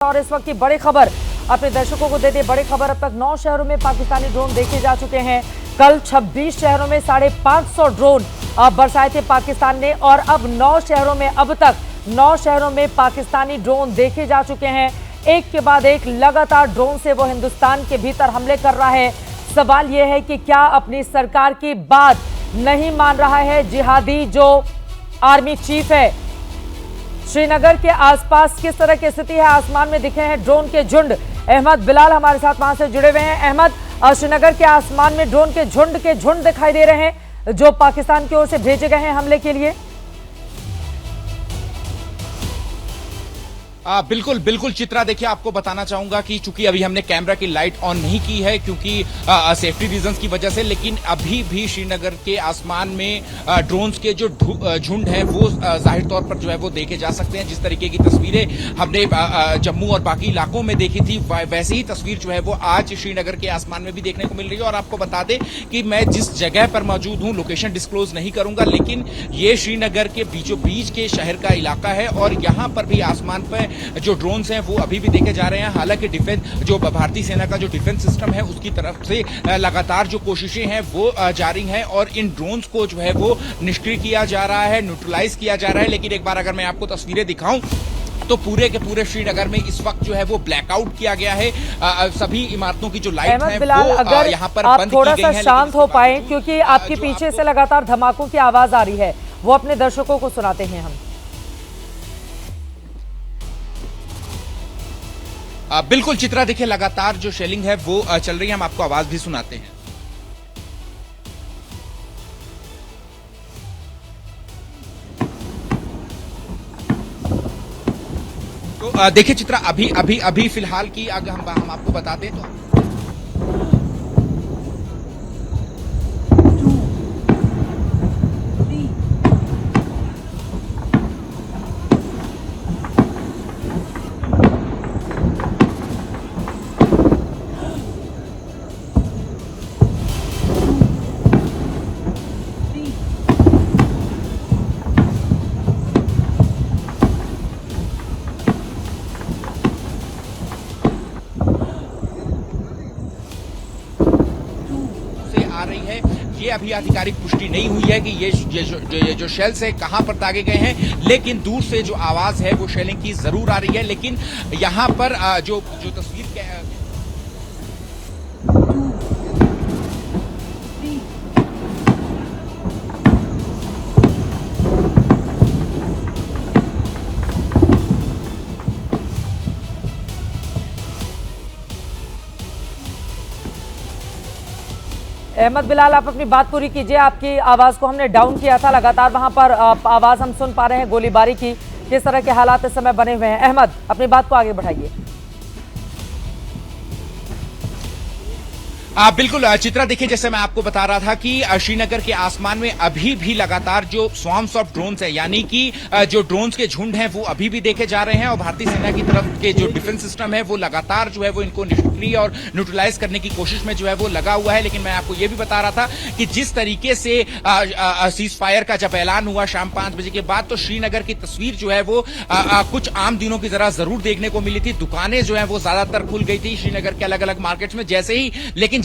और इस वक्त की बड़ी खबर अपने दर्शकों को दे दे। बड़ी खबर, अब तक 9 शहरों में पाकिस्तानी ड्रोन देखे जा चुके हैं। कल 26 शहरों में 550 ड्रोन बरसाए थे पाकिस्तान ने और अब 9 शहरों में अब तक 9 शहरों में पाकिस्तानी ड्रोन देखे जा चुके हैं। एक के बाद एक लगातार ड्रोन से वो हिंदुस्तान के भीतर हमले कर रहा है। सवाल यह है कि क्या अपनी सरकार की बात नहीं मान रहा है जिहादी जो आर्मी चीफ है। श्रीनगर के आसपास किस तरह की स्थिति है? आसमान में दिखे हैं ड्रोन के झुंड। अहमद बिलाल हमारे साथ वहां से जुड़े हुए हैं। अहमद, श्रीनगर के आसमान में ड्रोन के झुंड दिखाई दे रहे हैं जो पाकिस्तान की ओर से भेजे गए हैं हमले के लिए। बिल्कुल बिल्कुल चित्रा, देखिए आपको बताना चाहूंगा कि चूंकि अभी हमने कैमरा की लाइट ऑन नहीं की है क्योंकि सेफ्टी रीजंस की वजह से, लेकिन अभी भी श्रीनगर के आसमान में ड्रोन्स के जो झुंड हैं वो जाहिर तौर पर जो है वो देखे जा सकते हैं। जिस तरीके की तस्वीरें हमने जम्मू और बाकी इलाकों में देखी थी वैसे ही तस्वीर जो है वो आज श्रीनगर के आसमान में भी देखने को मिल रही है। और आपको बता दें कि मैं जिस जगह पर मौजूद हूं, लोकेशन डिस्क्लोज नहीं करूंगा, लेकिन ये श्रीनगर के बीचों बीच के शहर का इलाका है और यहां पर भी आसमान पर जो ड्रोन्स हैं वो अभी भी देखे जा रहे हैं। हालांकि डिफेंस जो भारतीय सेना का जो डिफेंस सिस्टम है उसकी तरफ से लगातार जो कोशिशें हैं वो जारी हैं और इन ड्रोन्स को जो है वो निष्क्रिय किया जा रहा है, न्यूट्रलाइज किया जा रहा है। लेकिन एक बार अगर मैं आपको तस्वीरें दिखाऊं तो पूरे के पूरे श्रीनगर में इस वक्त जो है वो ब्लैकआउट किया गया है। सभी इमारतों की जो लाइट है वो यहाँ पर बंद की गई है। थोड़ा सा शांत हो पाए क्योंकि आपके पीछे से लगातार धमाकों की आवाज आ रही है, वो अपने दर्शकों को सुनाते हैं हम। बिल्कुल चित्रा, देखिए लगातार जो शेलिंग है वो चल रही है, हम आपको आवाज भी सुनाते हैं। तो देखिए चित्रा, अभी फिलहाल की अगर हम आपको बता दें तो आ रही है, ये अभी आधिकारिक पुष्टि नहीं हुई है कि ये जो शेल्स है कहां पर दागे गए हैं, लेकिन दूर से जो आवाज है वो शेलिंग की जरूर आ रही है। लेकिन यहां पर जो तस्वीर अहमद बिलाल, आप अपनी बात पूरी कीजिए। आपकी आवाज को हमने डाउन किया था, लगातार वहां पर आवाज हम सुन पा रहे हैं गोलीबारी की। किस तरह के हालात इस समय बने हुए हैं? अहमद, अपनी बात को आगे बढ़ाइए। बिल्कुल चित्रा, देखिए जैसे मैं आपको बता रहा था कि श्रीनगर के आसमान में अभी भी लगातार जो स्वार्म्स ऑफ ड्रोन्स है, यानी कि जो ड्रोन्स के झुंड हैं वो अभी भी देखे जा रहे हैं और भारतीय सेना की तरफ के जो डिफेंस सिस्टम है वो लगातार जो है वो इनको निष्क्रिय और न्यूट्रलाइज करने की कोशिश में जो है वो लगा हुआ है। लेकिन मैं आपको ये भी बता रहा था कि जिस तरीके से सीज फायर का जब ऐलान हुआ शाम 5 बजे के बाद, तो श्रीनगर की तस्वीर जो है वो कुछ आम दिनों की तरह जरूर देखने को मिली थी। दुकानें जो है वो ज्यादातर खुल गई थी श्रीनगर के अलग अलग मार्केट्स में।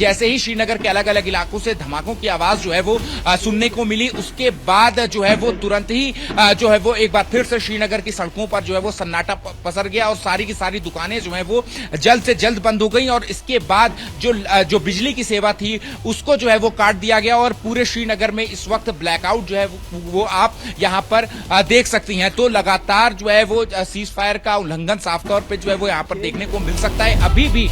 जैसे ही श्रीनगर के अलग अलग इलाकों से धमाकों की आवाज जो है वो सुनने को मिली, उसके बाद जो है वो तुरंत ही जो है वो एक बार फिर से श्रीनगर की सड़कों पर जो है वो सन्नाटा पसर गया और सारी की सारी दुकानें जो है वो जल्द से जल्द बंद हो गई। और इसके बाद जो बिजली की सेवा थी उसको जो है वो काट दिया गया और पूरे श्रीनगर में इस वक्त ब्लैकआउट जो है वो आप यहां पर देख सकती हैं। तो लगातार जो है वो सीज फायर का उल्लंघन साफ तौर पर जो है वो यहां पर देखने को मिल सकता है। अभी भी